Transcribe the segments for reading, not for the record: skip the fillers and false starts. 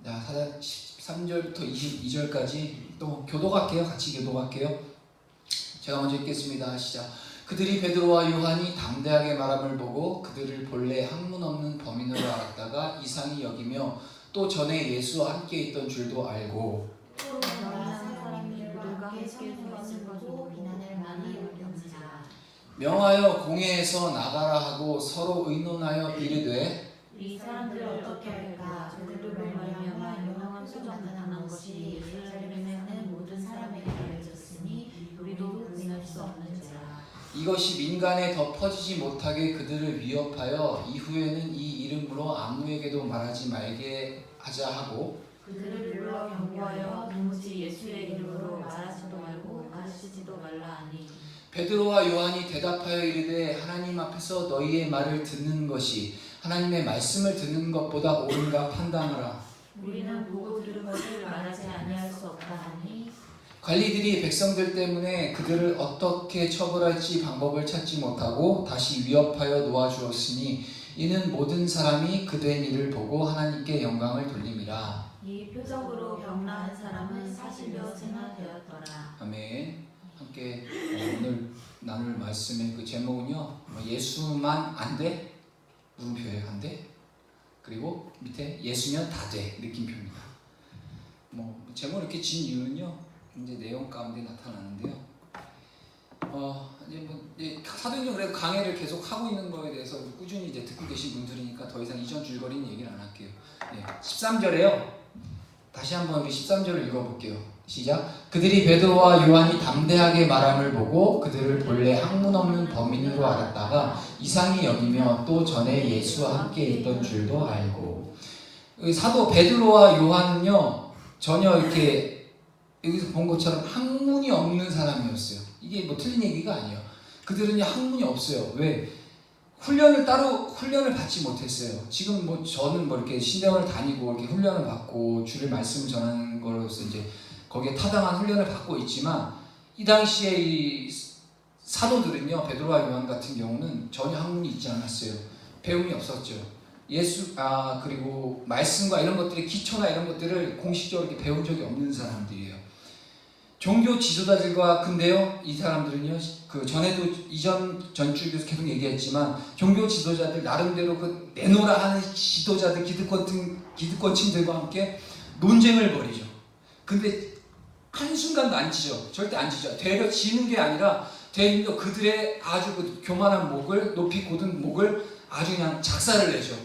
자, 13절부터 22절까지 또 교독할게요. 같이 교독할게요. 제가 먼저 읽겠습니다. 시작. 그들이 베드로와 요한이 담대하게 말함을 보고 그들을 본래 학문 없는 범인으로 알았다가 이상히 여기며 또 전에 예수와 함께 있던 줄도 알고 명하여 공회에서 나가라 하고 서로 의논하여 이르되 이 사람들을 어떻게 할까? 그들로 말미암아 유명한 표적을 나타난 것이 예루살렘에는 모든 사람에게 알려졌으니 우리도 부인할 수 없는지라. 이것이 민간에 더 퍼지지 못하게 그들을 위협하여 이후에는 이 이름으로 아무에게도 말하지 말게 하자 하고 그들을 불러 경고하여 도무지 예수의 이름으로 말하지도 말고 가르치지도 말라 하니 베드로와 요한이 대답하여 이르되 하나님 앞에서 너희의 말을 듣는 것이 하나님의 말씀을 듣는 것보다 옳은가 판단하라. 우리는 보고 들은 것을 말하지 아니할 수 없다 하니 관리들이 백성들 때문에 그들을 어떻게 처벌할지 방법을 찾지 못하고 다시 위협하여 놓아주었으니 이는 모든 사람이 그된 일을 보고 하나님께 영광을 돌림이라. 이 표적으로 병나은 사람은 40여째나 되었더라. 아멘. 함께 오늘 나눌 말씀의 그 제목은요, 예수만 안 돼? 물음표예요. 안 돼? 그리고 밑에 예수면 다 돼. 느낌표입니다. 제목을 이렇게 진 이유는요, 이제 내용 가운데 나타나는데요. 사도행전 그래도 강해를 계속 하고 있는 거에 대해서 꾸준히 이제 듣고 계신 분들이니까 더 이상 이전 줄거리는 얘기를 안 할게요. 13절에요. 다시 한번 우리 13절을 읽어볼게요. 시작. 그들이 베드로와 요한이 담대하게 말함을 보고 그들을 본래 학문 없는 범인으로 알았다가 이상히 여기며 또 전에 예수와 함께 있던 줄도 알고. 사도 베드로와 요한은요 전혀 이렇게 여기서 본 것처럼 학문이 없는 사람이었어요. 이게 틀린 얘기가 아니에요. 그들은 학문이 없어요. 왜? 따로 훈련을 받지 못했어요. 지금 저는 이렇게 신대원을 다니고 이렇게 훈련을 받고 주의 말씀을 전하는 거로서 이제 거기에 타당한 훈련을 받고 있지만 이 당시에 이 사도들은요, 베드로와 요한 같은 경우는 전혀 학문이 있지 않았어요. 배움이 없었죠. 그리고 말씀과 이런 것들의 기초나 이런 것들을 공식적으로 이렇게 배운 적이 없는 사람들이에요. 종교 지도자들과 근데요, 이 사람들은요, 그 전에도 전주에서 계속 얘기했지만 종교 지도자들 나름대로 그 내노라 하는 지도자들 기득권층들과 함께 논쟁을 벌이죠. 근데 한순간도 안 지죠. 절대 안 지죠. 되려 지는 게 아니라 되려 그들의 아주 그 교만한 목을, 높이 고든 목을 아주 그냥 작사를 내죠.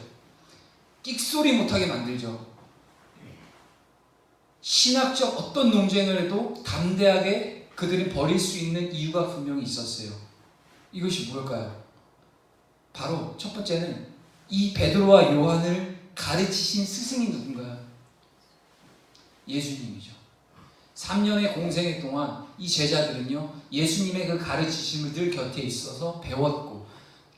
끽소리 못하게 만들죠. 신학적 어떤 논쟁을 해도 담대하게 그들이 벌일 수 있는 이유가 분명히 있었어요. 이것이 뭘까요? 바로 첫 번째는 이 베드로와 요한을 가르치신 스승이 누군가요? 예수님이죠. 3년의 공생애 동안 이 제자들은요, 예수님의 그 가르치심을 늘 곁에 있어서 배웠고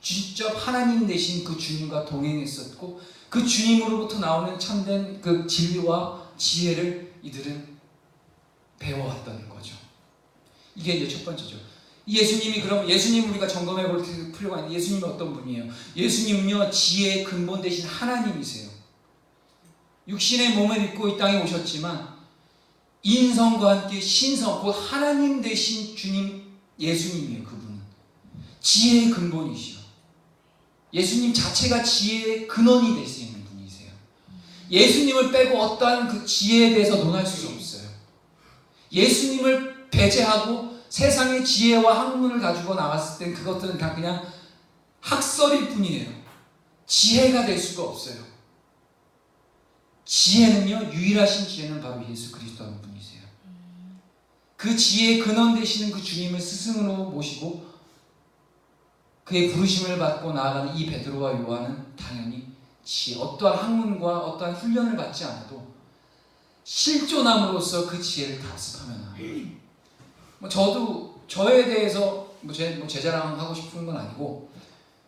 직접 하나님 되신 그 주님과 동행했었고 그 주님으로부터 나오는 참된 그 진리와 지혜를 이들은 배워왔다는 거죠. 이게 이제 첫 번째죠. 예수님 우리가 점검해 볼 필요가 있는데 예수님은 어떤 분이에요? 예수님은요, 지혜의 근본 되신 하나님이세요. 육신의 몸을 입고 이 땅에 오셨지만 인성과 함께 신성, 곧 하나님 되신 주님 예수님이에요. 그분은 지혜의 근본이시요. 예수님 자체가 지혜의 근원이 될 수 있는 분이세요. 예수님을 빼고 어떠한 그 지혜에 대해서 논할 수 없어요. 예수님을 배제하고 세상의 지혜와 학문을 가지고 나왔을 땐 그것들은 다 그냥 학설일 뿐이에요. 지혜가 될 수가 없어요. 지혜는요, 유일하신 지혜는 바로 예수 그리스도 한 분이세요. 그 지혜의 근원 되시는 그 주님을 스승으로 모시고 그의 부르심을 받고 나아가는 이 베드로와 요한은 당연히 어떠한 학문과 어떠한 훈련을 받지 않아도 실존함으로써 그 지혜를 답습하면 저도 저에 대해서 제 자랑하고 싶은 건 아니고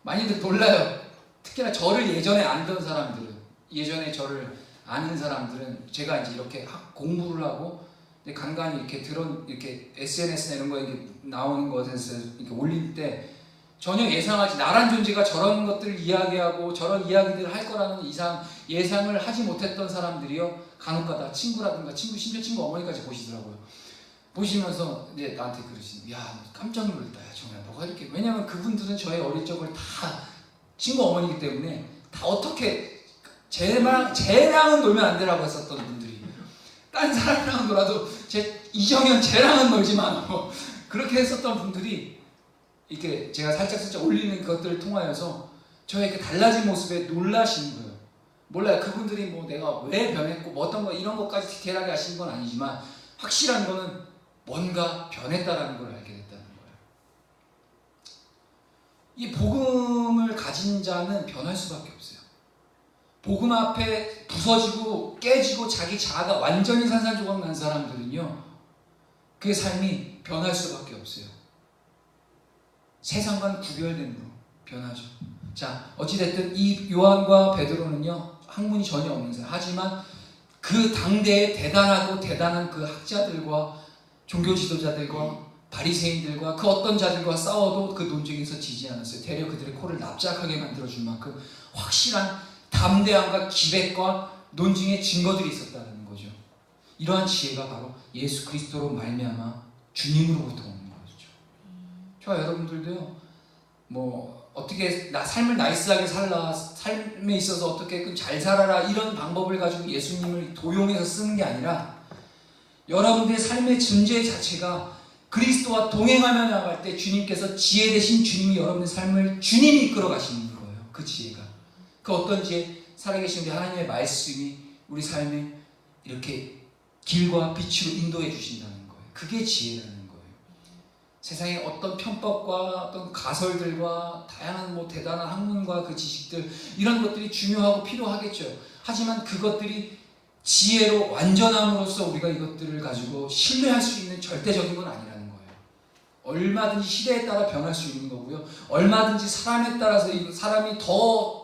많이들 놀라요. 특히나 저를 예전에 알던 사람들은, 예전에 저를 아는 사람들은 제가 이제 이렇게 공부를 하고 간간히 이렇게 SNS나 이런 거에 나오는 것에서 이렇게 올릴 때 전혀 예상하지, 나란 존재가 저런 것들을 이야기하고 저런 이야기들을 할 거라는 예상을 하지 못했던 사람들이요, 간혹가다 친구라든가 심지어 친구 어머니까지 보시더라고요. 보시면서 나한테 그러시는, 야, 깜짝 놀랐다, 야, 정말 너가 이렇게. 왜냐면 그분들은 저의 어릴 적을 다 친구 어머니이기 때문에 다 어떻게 쟤랑은 놀면 안 되라고 했었던 분들이, 딴 사람이랑 놀아도 이정현 쟤랑은 놀지 마, 그렇게 했었던 분들이 이렇게 제가 살짝 올리는 것들을 통하여서 저의 그 달라진 모습에 놀라시는 거예요. 몰라요. 그분들이 뭐 내가 왜 변했고 뭐 어떤 거 이런 것까지 디테일하게 아시는 건 아니지만, 확실한 거는 뭔가 변했다라는 걸 알게 됐다는 거예요. 이 복음을 가진 자는 변할 수밖에 없어요. 복음 앞에 부서지고 깨지고 자기 자아가 완전히 산산조각 난 사람들은요, 그의 삶이 변할 수밖에 없어요. 세상과는 구별됨으로 변하죠. 자, 어찌됐든 이 요한과 베드로는요, 학문이 전혀 없는 사람. 하지만 그 당대에 대단한 그 학자들과 종교 지도자들과 바리새인들과 그 어떤 자들과 싸워도 그 논쟁에서 지지 않았어요. 되려 그들의 코를 납작하게 만들어줄 만큼 확실한 담대함과 기백과 논증의 증거들이 있었다는 거죠. 이러한 지혜가 바로 예수 그리스도로 말미암아 주님으로부터 오는 거죠. 저와 여러분들도요, 뭐 어떻게 삶을 나이스하게 살라, 삶에 있어서 어떻게 잘 살아라, 이런 방법을 가지고 예수님을 도용해서 쓰는 게 아니라, 여러분들의 삶의 존재 자체가 그리스도와 동행하며 나갈 때 주님께서 지혜 되신 주님이 여러분의 삶을 주님이 이끌어 가시는 거예요. 그 지혜가. 그 어떤 지혜? 살아계신 우리 하나님의 말씀이 우리 삶에 이렇게 길과 빛으로 인도해 주신다는 거예요. 그게 지혜라는 거예요. 세상의 어떤 편법과 어떤 가설들과 다양한 뭐 대단한 학문과 그 지식들, 이런 것들이 중요하고 필요하겠죠. 하지만 그것들이 지혜로 완전함으로써 우리가 이것들을 가지고 신뢰할 수 있는 절대적인 건 아니라는 거예요. 얼마든지 시대에 따라 변할 수 있는 거고요. 얼마든지 사람에 따라서 사람이 더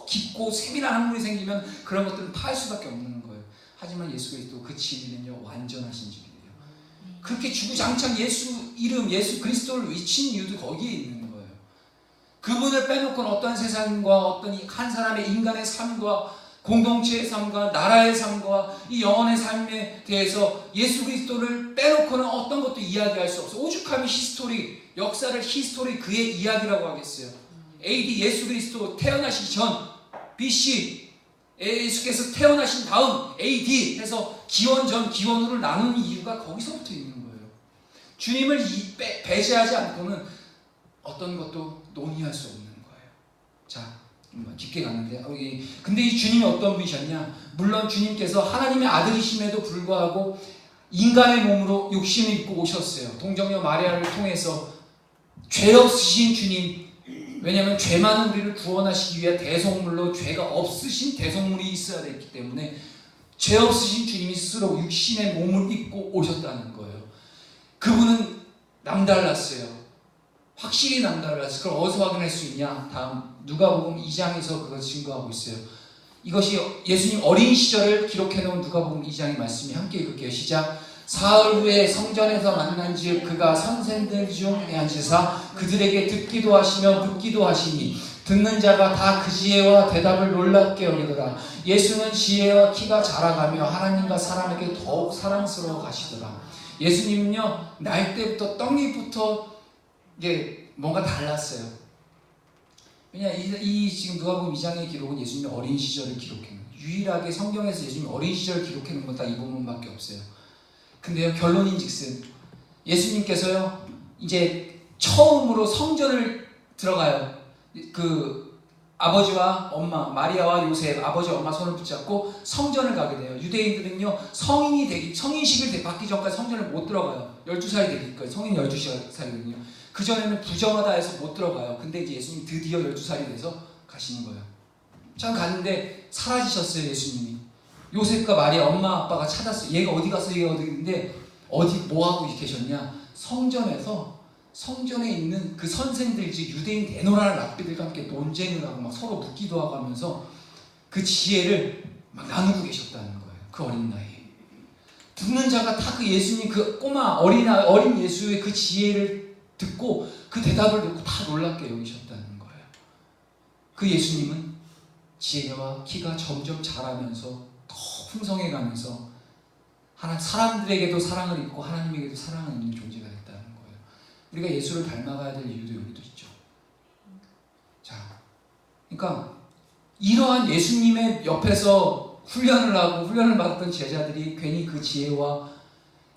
깊고 세밀한 학문이 생기면 그런 것들은 파할 수밖에 없는 거예요. 하지만 예수 그리스도 그 진리는요, 완전하신 진리예요. 그렇게 주구장창 예수 이름, 예수 그리스도를 외친 이유도 거기에 있는 거예요. 그분을 빼놓고는 어떠한 세상과 어떤 한 사람의 인간의 삶과 공동체의 삶과 나라의 삶과 이 영혼의 삶에 대해서 예수 그리스도를 빼놓고는 어떤 것도 이야기할 수 없어요. 오죽하면 히스토리, 역사를 히스토리, 그의 이야기라고 하겠어요. AD 예수 그리스도 태어나시기 전, BC 예수께서 태어나신 다음, AD 해서 기원 전, 기원 후를 나누는 이유가 거기서부터 있는 거예요. 주님을 배제하지 않고는 어떤 것도 논의할 수 없는 거예요. 자, 깊게 갔는데, 근데 이 주님이 어떤 분이셨냐? 물론 주님께서 하나님의 아들이심에도 불구하고 인간의 몸으로 육신을 입고 오셨어요. 동정녀 마리아를 통해서. 죄 없으신 주님, 왜냐하면 죄 많은 우리를 구원하시기 위해 대속물로, 죄가 없으신 대속물이 있어야 됐기 때문에 죄 없으신 주님이 스스로 육신의 몸을 입고 오셨다는 거예요. 그분은 남달랐어요. 확실히 남달랐어요. 그걸 어디서 확인할 수 있냐? 다음 누가복음 2장에서 그걸 증거하고 있어요. 이것이 예수님 어린 시절을 기록해놓은 누가복음 2장의 말씀이, 함께 읽을게요. 시작. 사흘 후에 성전에서 만난즉 그가 선생들 중에 앉으사 그들에게 듣기도 하시며 묻기도 하시니 듣는 자가 다 그 지혜와 대답을 놀랍게 여기더라. 예수는 지혜와 키가 자라가며 하나님과 사람에게 더욱 사랑스러워 가시더라. 예수님은요, 날 때부터 떡잎부터 이게 뭔가 달랐어요. 왜냐, 이 지금 누가복음 2장의 기록은 예수님의 어린 시절을 기록해요. 유일하게 성경에서 예수님의 어린 시절을 기록해놓은 건 딱 이 부분밖에 없어요. 근데요, 결론인즉슨 예수님께서요, 이제 처음으로 성전을 들어가요. 그 아버지와 엄마 마리아와 요셉, 아버지 엄마 손을 붙잡고 성전을 가게 돼요. 유대인들은요, 성인식을 받기 전까지 성전을 못 들어가요. 12살이 되기까지. 성인 12살이거든요. 그 전에는 부정하다 해서 못 들어가요. 근데 이제 예수님 드디어 12살이 돼서 가시는 거예요. 참 갔는데 사라지셨어요, 예수님이. 요셉과 마리아 엄마 아빠가 찾았어요. 얘가 어디 갔어? 얘가 어디 있는데 어디 뭐하고 계셨냐? 성전에 있는 그 선생들, 즉 유대인 대노라는 랍비들과 함께 논쟁을 하고 막 서로 묻기도 하고 하면서 그 지혜를 막 나누고 계셨다는 거예요. 그 어린 나이에. 듣는 자가 다 그 예수님, 그 꼬마 어린 예수의 그 지혜를 듣고 그 대답을 듣고 다 다 놀랍게 여기셨다는 거예요. 그 예수님은 지혜와 키가 점점 자라면서 더 풍성해가면서 사람들에게도 사랑을 입고 하나님에게도 사랑을 입는 존재가 됐다는 거예요. 우리가 예수를 닮아가야 될 이유도 여기도 있죠. 자, 그러니까 이러한 예수님의 옆에서 훈련을 받았던 제자들이 괜히 그 지혜와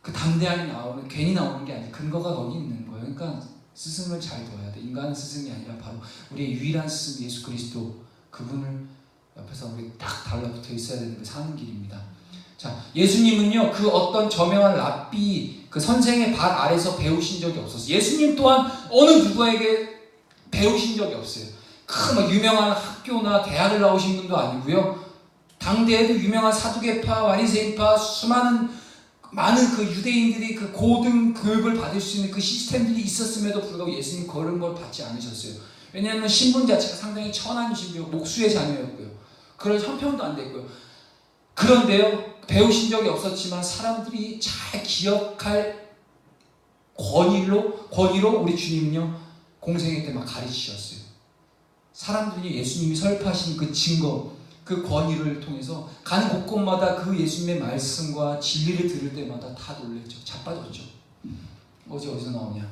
그 담대함이 괜히 나오는 게 아니에요. 근거가 거기 있는 거예요. 그러니까 스승을 잘 둬야 돼. 인간은 스승이 아니라 바로 우리의 유일한 스승 예수 그리스도, 그분을 옆에서 우리 딱 달라붙어 있어야 되는 게 사는 길입니다. 자, 예수님은요 그 어떤 저명한 랍비 그 선생의 발 아래서 배우신 적이 없었어요. 예수님 또한 어느 누구에게 배우신 적이 없어요. 큰 유명한 학교나 대학을 나오신 분도 아니고요. 당대에도 유명한 사두개파, 바리새인파, 많은 그 유대인들이 그 고등 교육을 받을 수 있는 그 시스템들이 있었음에도 불구하고 예수님 그런 걸 받지 않으셨어요. 왜냐하면 신분 자체가 상당히 천한 신분, 목수의 자녀였고요. 그럴 형편도 안 됐고요. 그런데요, 배우신 적이 없었지만 사람들이 잘 기억할 권위로 우리 주님은요 공생애 때 막 가르치셨어요. 사람들이 예수님이 설파하신 그 증거, 그 권위를 통해서 가는 곳곳마다 그 예수님의 말씀과 진리를 들을 때마다 다 놀랬죠. 자빠졌죠. 어디서 나오냐?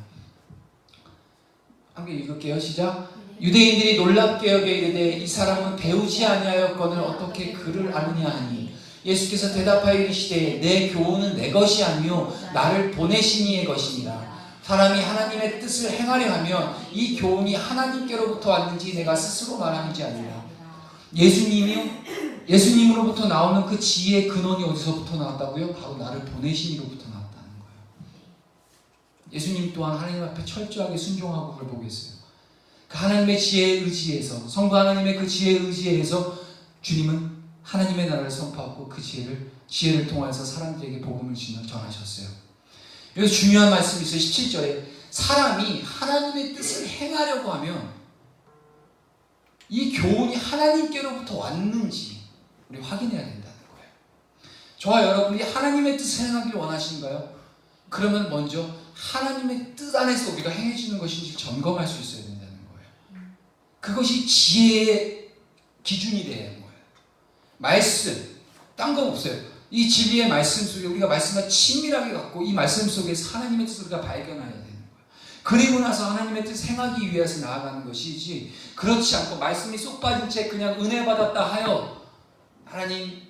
함께 읽을게요. 시작. 유대인들이 놀랍게 여겨 이르되 이 사람은 배우지 아니하였거늘 어떻게 그를 아느냐 하니 예수께서 대답하여 이르시되 내 교훈은 내 것이 아니요 나를 보내신 이의 것이니라. 사람이 하나님의 뜻을 행하려 하면 이 교훈이 하나님께로부터 왔는지 내가 스스로 말하는지 아니라. 예수님으로부터 나오는 그 지혜의 근원이 어디서부터 나왔다고요? 바로 나를 보내신 이로부터 나왔다는 거예요. 예수님 또한 하나님 앞에 철저하게 순종하고 그걸 보겠어요. 그 하나님의 지혜에 의지해서, 성부 하나님의 그 지혜에 의지해서 주님은 하나님의 나라를 선포하고 그 지혜를 통해서 사람들에게 복음을 전하셨어요. 여기서 중요한 말씀이 있어요. 17절에 사람이 하나님의 뜻을 행하려고 하면 이 교훈이 하나님께로부터 왔는지 우리 확인해야 된다는 거예요. 저와 여러분이 하나님의 뜻을 행하기를 원하신가요? 그러면 먼저 하나님의 뜻 안에서 우리가 행해지는 것인지 점검할 수 있어야 된다는 거예요. 그것이 지혜의 기준이 돼야 하는 거예요. 말씀, 딴 거 없어요. 이 진리의 말씀 속에 우리가 말씀과 친밀하게 갖고 이 말씀 속에서 하나님의 뜻을 우리가 발견해야 되는 거예요. 그리고 나서 하나님의 뜻을 행하기 위해서 나아가는 것이지, 그렇지 않고 말씀이 쏙 빠진 채 그냥 은혜 받았다 하여 하나님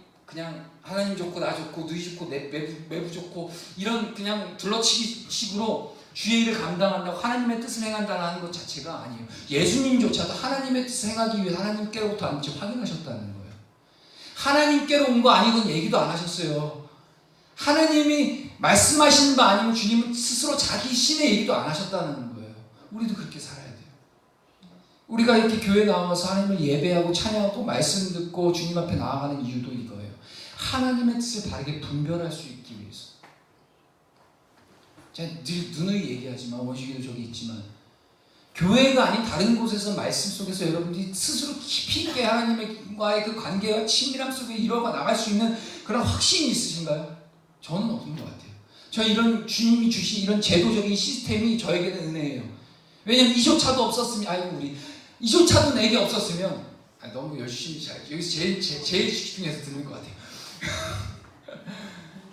좋고 나 좋고 누이 좋고 매부 좋고 이런 그냥 둘러치기 식으로 주의 일을 감당한다고 하나님의 뜻을 행한다는 것 자체가 아니에요. 예수님조차도 하나님의 뜻을 행하기 위해 하나님께로부터 왔는지 확인하셨다는 거예요. 하나님께로 온 거 아니건 얘기도 안 하셨어요. 하나님이 말씀하시는 거 아니면 주님은 스스로 자기 신의 얘기도 안 하셨다는 거예요. 우리도 그렇게 살아야 돼요. 우리가 이렇게 교회 나와서 하나님을 예배하고 찬양하고 말씀 듣고 주님 앞에 나아가는 이유도 이거예요. 하나님의 뜻을 바르게 분별할 수 있기 위해서. 제가 늘 누누이 얘기하지만 원식이도 저기 있지만 교회가 아닌 다른 곳에서 말씀 속에서 여러분들이 스스로 깊이 있게 하나님과의 그 관계와 친밀함 속에 이뤄가 나갈 수 있는 그런 확신이 있으신가요? 저는 없는 것 같아요. 저는 이런 주님이 주신 이런 제도적인 시스템이 저에게는 은혜예요. 왜냐면 이조차도 없었으면, 이조차도 내게 없었으면, 너무 열심히 여기서 제일 집중해서 듣는 것 같아요.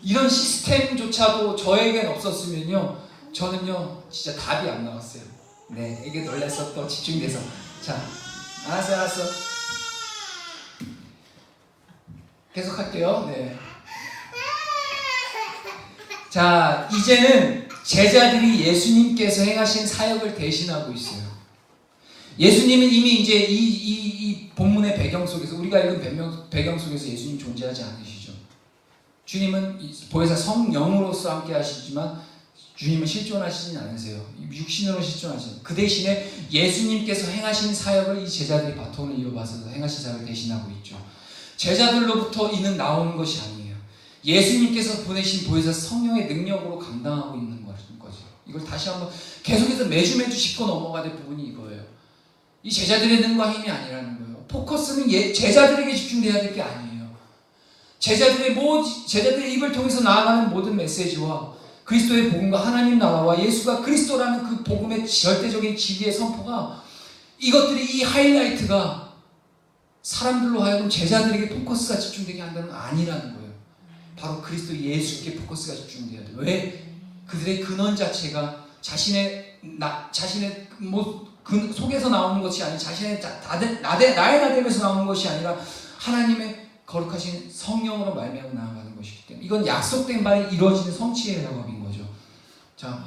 이런 시스템조차도 저에겐 없었으면요, 저는요, 진짜 답이 안 나왔어요. 네, 이게 놀랐어. 또 집중돼서. 자, 알았어. 계속 할게요. 네. 자, 이제는 제자들이 예수님께서 행하신 사역을 대신하고 있어요. 예수님은 이미 이제 이 본문의 배경 속에서, 우리가 읽은 배경 속에서 예수님 존재하지 않으시죠. 주님은 보혜사 성령으로서 함께 하시지만 주님은 실존하시진 않으세요. 육신으로 실존하시죠. 그 대신에 예수님께서 행하신 사역을 이 제자들이 바톤을 이어받아서 행하신 사역을 대신하고 있죠. 제자들로부터 이는 나오는 것이 아니에요. 예수님께서 보내신 보혜사 성령의 능력으로 감당하고 있는 거죠. 이걸 다시 한번 계속해서 매주 짚고 넘어가야 될 부분이 이거예요. 이 제자들의 능과 힘이 아니라는 거예요. 포커스는 제자들에게 집중돼야 될 게 아니에요. 제자들의 입을 통해서 나아가는 모든 메시지와 그리스도의 복음과 하나님 나라와 예수가 그리스도라는 그 복음의 절대적인 진리의 선포가 이것들이 이 하이라이트가 사람들로 하여금 제자들에게 포커스가 집중되게 한다는 건 아니라는 거예요. 바로 그리스도 예수께 포커스가 집중돼야 돼요. 왜? 그들의 근원 자체가 자신의 그 속에서 나오는 것이 아니라 자신의 나의 나됨에서 나오는 것이 아니라 하나님의 거룩하신 성령으로 말미암아 나아가는 것이기 때문에 이건 약속된 바에 이루어지는 성취의 작업인 거죠. 자,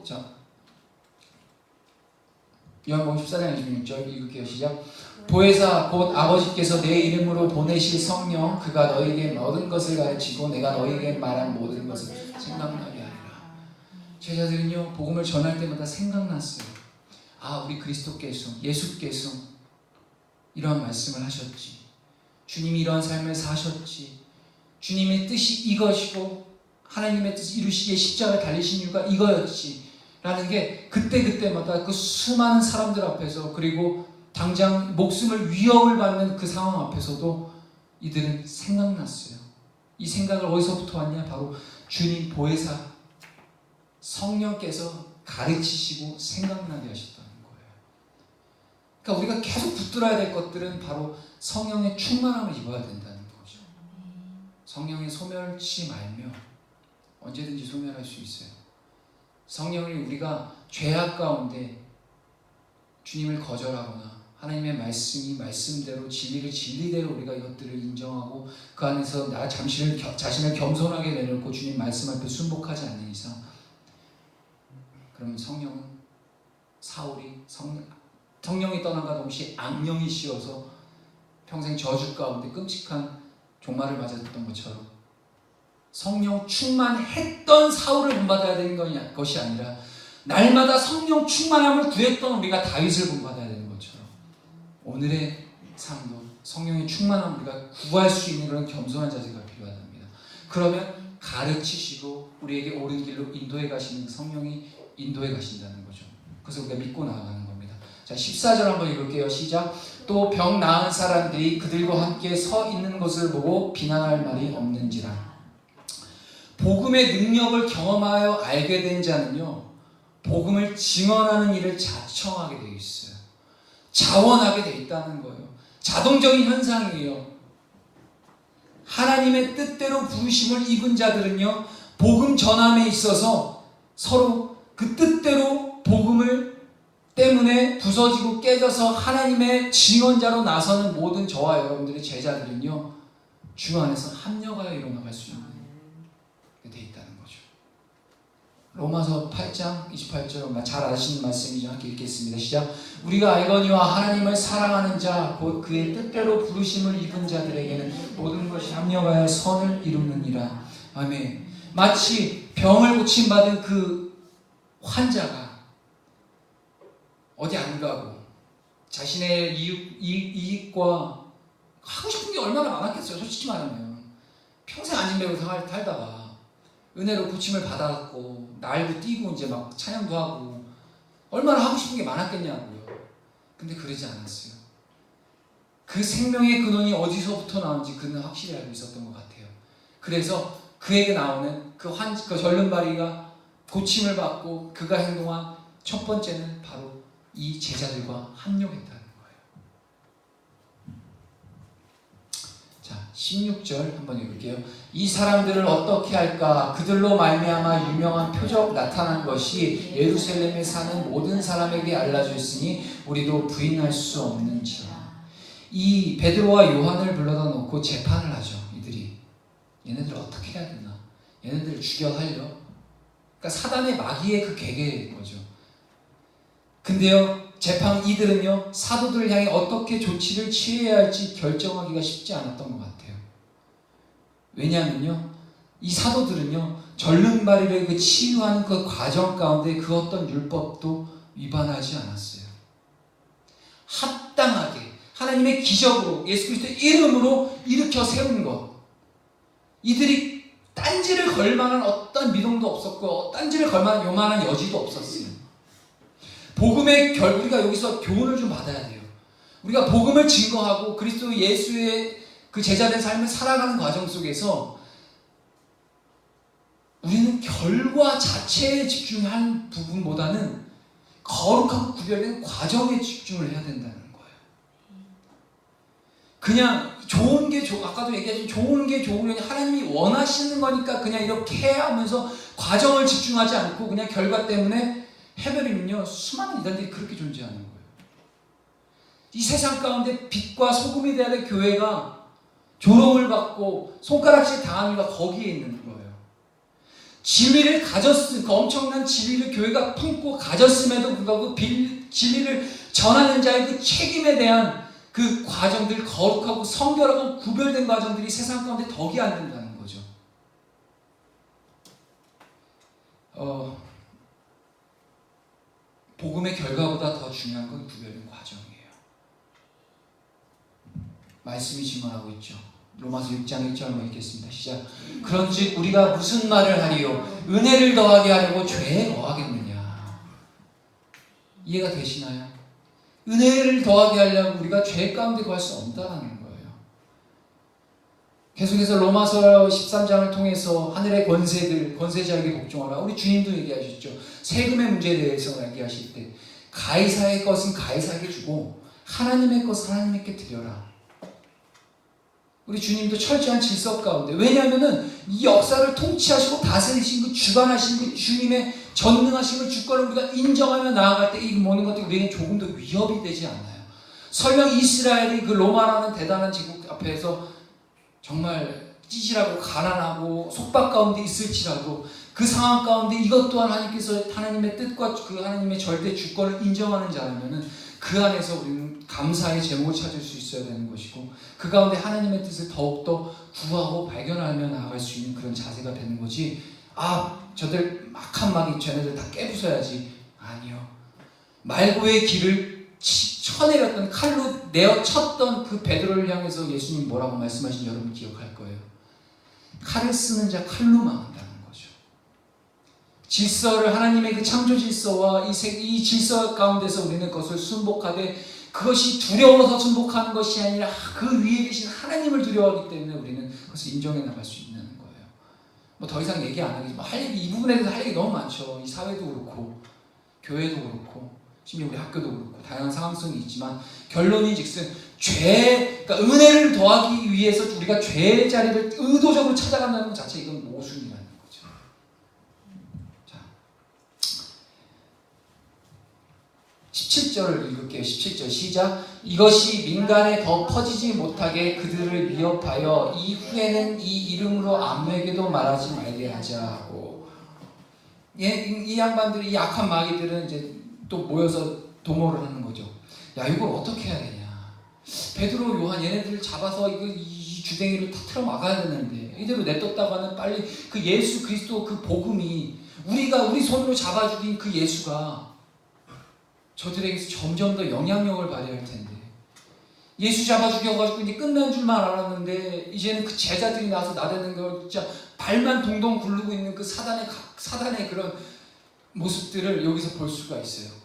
자, 요한복음 14장 26절 읽을게요. 시작. 보혜사 곧 아버지께서 내 이름으로 보내실 성령 그가 너에게 모든 것을 가르치고 내가 너에게 말한 모든 것을 생각나게 하리라. 제자들은요 복음을 전할 때마다 생각났어요. 아, 우리 그리스도께서 예수께서 이러한 말씀을 하셨지. 주님이 이러한 삶을 사셨지. 주님의 뜻이 이것이고 하나님의 뜻을 이루시기에 십자가를 달리신 이유가 이거였지 라는 게 그때마다 그 수많은 사람들 앞에서 그리고 당장 목숨을 위협을 받는 그 상황 앞에서도 이들은 생각났어요. 이 생각을 어디서부터 왔냐? 바로 주님 보혜사 성령께서 가르치시고 생각나게 하셨다는 거예요. 그러니까 우리가 계속 붙들어야 될 것들은 바로 성령의 충만함을 입어야 된다는 거죠. 성령의 소멸치 말며 언제든지 소멸할 수 있어요. 성령을 우리가 죄악 가운데 주님을 거절하거나 하나님의 말씀이 말씀대로 진리를 진리대로 우리가 이것들을 인정하고 그 안에서 자신을 겸손하게 내놓고 주님 말씀 앞에 순복하지 않는 이상 그러면 성령은 성령이 떠난과 동시에 악령이 씌어서 평생 저주 가운데 끔찍한 종말을 맞았던 것처럼 성령 충만했던 사울을 본받아야 되는 것이 아니라 날마다 성령 충만함을 구했던 우리가 다윗을 본받아야 되는 것처럼 오늘의 삶도 성령의 충만함을 우리가 구할 수 있는 그런 겸손한 자세가 필요하답니다. 그러면 가르치시고 우리에게 옳은 길로 인도해 가시는 성령이 인도해 가신다는 거죠. 그래서 우리가 믿고 나아가는 겁니다. 자, 14절 한번 읽을게요. 시작. 또 병 나은 사람들이 그들과 함께 서 있는 것을 보고 비난할 말이 없는지라. 복음의 능력을 경험하여 알게 된 자는요 복음을 증언하는 일을 자청하게 되어 있어요. 자원하게 되어 있다는 거예요. 자동적인 현상이에요. 하나님의 뜻대로 부르심을 입은 자들은요 복음 전함에 있어서 서로 그 뜻대로 복음을 때문에 부서지고 깨져서 하나님의 증언자로 나서는 모든 저와 여러분들의 제자들은요 주 안에서 합력하여 일어나갈 수 있는 돼 있다는 거죠. 로마서 8장 28절 잘 아시는 말씀이죠. 함께 읽겠습니다. 시작. 우리가 알거니와 하나님을 사랑하는 자 곧 그의 뜻대로 부르심을 입은 자들에게는 모든 것이 합력하여 선을 이루느니라. 아멘. 마치 병을 고침받은 그 환자가 어디 안 가고 자신의 이익과 하고 싶은 게 얼마나 많았겠어요. 솔직히 말하면 평생 안진뱅이로 살다가 은혜로 고침을 받아갖고 날도 뛰고 이제 막 찬양도 하고 얼마나 하고 싶은 게 많았겠냐고요. 근데 그러지 않았어요. 그 생명의 근원이 어디서부터 나온지 그는 확실히 알고 있었던 것 같아요. 그래서 그에게 나오는 그 절름발이가 고침을 받고 그가 행동한 첫 번째는 바로 이 제자들과 합력했다는 거예요. 자, 16절 한번 읽을게요. 이 사람들을 어떻게 할까? 그들로 말미암아 유명한 표적 나타난 것이 예루살렘에 사는 모든 사람에게 알려졌으니 우리도 부인할 수 없는지라. 이 베드로와 요한을 불러다 놓고 재판을 하죠. 얘네들 어떻게 해야 되나? 얘네들을 죽여하려? 그러니까 사단의 마귀의 그 계계인 거죠. 근데요, 이들은요 사도들을 향해 어떻게 조치를 취해야 할지 결정하기가 쉽지 않았던 것 같아요. 왜냐하면요, 이 사도들은요 절름발이를 그 치유하는 그 과정 가운데 그 어떤 율법도 위반하지 않았어요. 합당하게 하나님의 기적으로 예수 그리스도의 이름으로 일으켜 세운 것, 이들이 딴지를 걸 만한 어떤 미동도 없었고 딴지를 걸 만한 요만한 여지도 없었어요. 복음의 우리가 여기서 교훈을 좀 받아야 돼요. 우리가 복음을 증거하고 그리스도 예수의 그 제자된 삶을 살아가는 과정 속에서 우리는 결과 자체에 집중한 부분보다는 거룩하고 구별된 과정에 집중을 해야 된다는 거예요. 그냥 좋은 게 아까도 얘기했지만 좋은 게 좋으려니 하나님이 원하시는 거니까 그냥 이렇게 하면서 과정을 집중하지 않고 그냥 결과 때문에 해버리면요, 수많은 이단들이 그렇게 존재하는 거예요. 이 세상 가운데 빛과 소금이 되어야 될 교회가 조롱을 받고 손가락질 당하는 이유가 거기에 있는 거예요. 진리를 그 엄청난 진리를 교회가 품고 가졌음에도 불구하고 진리를 전하는 자의 그 책임에 대한 그 과정들, 거룩하고 성결하고 구별된 과정들이 세상 가운데 덕이 안 된다는 거죠. 복음의 결과보다 더 중요한 건 구별된 과정이에요. 말씀이 증언하고 있죠. 로마서 6장 1절만 읽겠습니다. 시작. 그런즉 우리가 무슨 말을 하리요? 은혜를 더하게 하려고 죄에 뭐하겠느냐? 이해가 되시나요? 은혜를 더하게 하려고 우리가 죄 가운데 거할 수 없다는 거예요. 계속해서 로마서 13장을 통해서 하늘의 권세자에게 복종하라. 우리 주님도 얘기하셨죠. 세금의 문제에 대해서 얘기하실 때 가이사의 것은 가이사에게 주고 하나님의 것은 하나님께 드려라. 우리 주님도 철저한 질서 가운데, 왜냐하면은 이 역사를 통치하시고 다스리신 그 주관하신 그 주님의 전능하신 그 주권을 우리가 인정하며 나아갈 때 이 모든 것들이 우리에게 조금 더 위협이 되지 않아요. 설령 이스라엘이 그 로마라는 대단한 제국 앞에서 정말 찌질하고 가난하고 속박 가운데 있을지라도 그 상황 가운데 이것 또한 하나님께서 하나님의 뜻과 그 하나님의 절대 주권을 인정하는 자라면은 그 안에서 우리는 감사의 제목을 찾을 수 있어야 되는 것이고, 그 가운데 하나님의 뜻을 더욱더 구하고 발견하며 나아갈 수 있는 그런 자세가 되는 거지. 저들 막한 막이 쟤네들 다 깨부숴야지. 아니요. 말고의 길을 쳐내렸던, 칼로 내어 쳤던 그 베드로를 향해서 예수님 뭐라고 말씀하신 여러분 기억할 거예요. 칼을 쓰는 자 칼로 망한다는 거죠. 질서를, 하나님의 그 창조 질서와 이 질서 가운데서 우리는 그것을 순복하되, 그것이 두려워서 순복하는 것이 아니라 그 위에 계신 하나님을 두려워하기 때문에 우리는 그것을 인정해 나갈 수 있는 거예요. 뭐 더 이상 얘기 안 하겠지만 이 부분에 대해서 할 얘기 너무 많죠. 이 사회도 그렇고 교회도 그렇고 심지어 우리 학교도 그렇고 다양한 상황성이 있지만, 결론이 즉슨 그러니까 은혜를 더하기 위해서 우리가 죄의 자리를 의도적으로 찾아간다는 것 자체, 이건 모순이라는 거죠. 자, 17절을 읽을게요. 17절 시작. 이것이 민간에 더 퍼지지 못하게 그들을 위협하여 이후에는 이 이름으로 아무에게도 말하지 말게 하자고. 이 양반들이, 이 악한 마귀들은 이제 또 모여서 도모를 하는 거죠. 야, 이걸 어떻게 해야 되냐? 베드로, 요한 얘네들을 잡아서 이 주댕이를 터트려 막아야 되는데 이대로 냅뒀다가는 빨리 그 예수 그리스도 그 복음이 우리 손으로 잡아 죽인 그 예수가 저들에게서 점점 더 영향력을 발휘할 텐데, 예수 잡아 죽여가지고 이제 끝난 줄만 알았는데 이제는 그 제자들이 나서 나대는 거 진짜 발만 동동 굴르고 있는 그 사단의 그런 모습들을 여기서 볼 수가 있어요.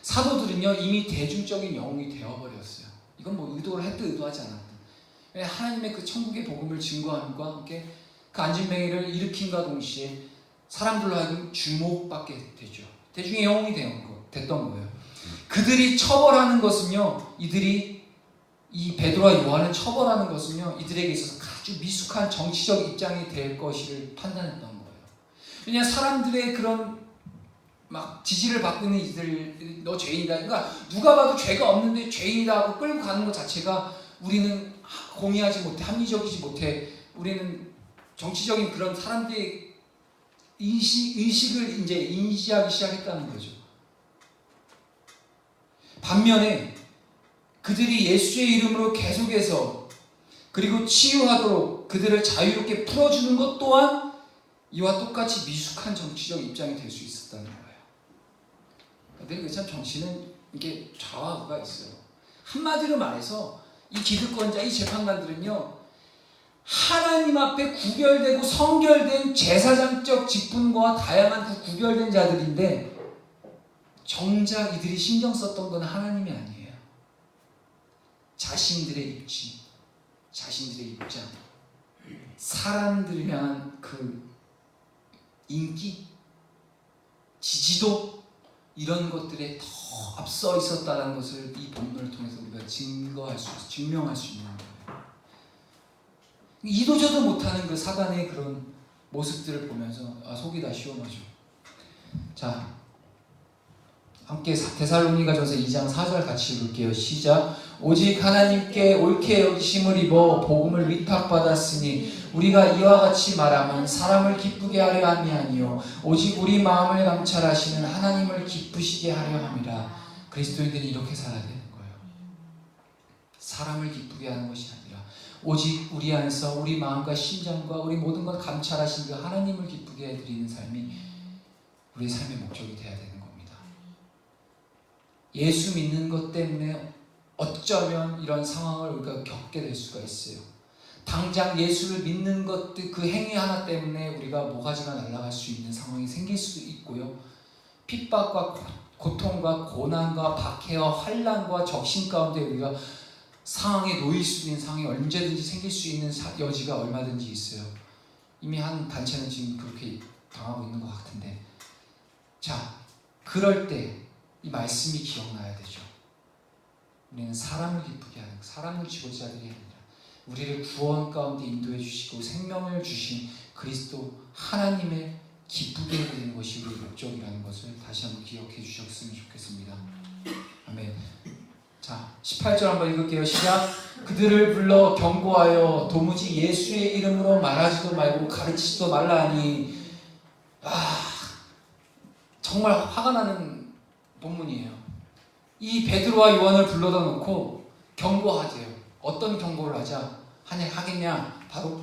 사도들은요 이미 대중적인 영웅이 되어버렸어요. 이건 뭐 의도를 했든 의도하지 않았든 하나님의 그 천국의 복음을 증거함과 함께 그 안진뱅이를 일으킨과 동시에 사람들로 하여금 주목받게 되죠. 대중의 영웅이 됐던 거예요. 그들이 처벌하는 것은요, 이 베드로와 요한을 처벌하는 것은요, 이들에게 있어서 아주 미숙한 정치적 입장이 될 것을 판단했던 거예요. 왜냐하면 사람들의 그런 막 지지를 받고 있는 이들, 너 죄인이다. 그러니까 누가 봐도 죄가 없는데 죄인이다 하고 끌고 가는 것 자체가 우리는 공의하지 못해, 합리적이지 못해. 우리는 정치적인 그런 사람들의 의식을 이제 인지하기 시작했다는 거죠. 반면에 그들이 예수의 이름으로 계속해서 그리고 치유하도록 그들을 자유롭게 풀어주는 것 또한 이와 똑같이 미숙한 정치적 입장이 될 수 있었다는 거예요. 근데 참 정치는 이게 좌와 우가 있어요. 한마디로 말해서 이 기득권자, 이 재판관들은요, 하나님 앞에 구별되고 성결된 제사장적 직분과 다양한 그 구별된 자들인데, 정작 이들이 신경 썼던 건 하나님이 아니에요. 자신들의 입지, 자신들의 입장, 사람들을 향한 그 인기, 지지도 이런 것들에 더 앞서 있었다는 것을 이 본문을 통해서 우리가 증명할 수 있는 거예요. 이도저도 못하는 그 사단의 그런 모습들을 보면서 속이 다 시원하죠. 자, 함께 데살로니가전서 2장 4절 같이 읽을게요. 시작. 오직 하나님께 옳게 여기심을 입어 복음을 위탁받았으니 우리가 이와 같이 말하면 사람을 기쁘게 하려 함이 아니요 오직 우리 마음을 감찰하시는 하나님을 기쁘시게 하려 함이라. 그리스도인들이 이렇게 살아야 되는 거예요. 사람을 기쁘게 하는 것이 아니라 오직 우리 안에서 우리 마음과 심장과 우리 모든 것 감찰하신 그 하나님을 기쁘게 해드리는 삶이 우리의 삶의 목적이 되어야 되는 겁니다. 예수 믿는 것 때문에 어쩌면 이런 상황을 우리가 겪게 될 수가 있어요. 당장 예수를 믿는 것들 그 행위 하나 때문에 우리가 모가지가 날아갈 수 있는 상황이 생길 수도 있고요. 핍박과 고통과 고난과 박해와 환난과 적신 가운데 우리가 상황에 놓일 수 있는 상황이 언제든지 생길 수 있는 여지가 얼마든지 있어요. 이미 한 단체는 지금 그렇게 당하고 있는 것 같은데, 자, 그럴 때 이 말씀이 기억나야 되죠. 우리는 사람을 기쁘게 하는, 사람을 지고자 하는 게 아니라 우리를 구원 가운데 인도해 주시고 생명을 주신 그리스도 하나님을 기쁘게 해드리는 것이 우리의 목적이라는 것을 다시 한번 기억해 주셨으면 좋겠습니다. 아멘. 자, 18절 한번 읽을게요. 시작. 그들을 불러 경고하여 도무지 예수의 이름으로 말하지도 말고 가르치지도 말라 하니. 정말 화가 나는 본문이에요. 이 베드로와 요한을 불러다 놓고 경고하세요. 어떤 경고를 하겠냐? 바로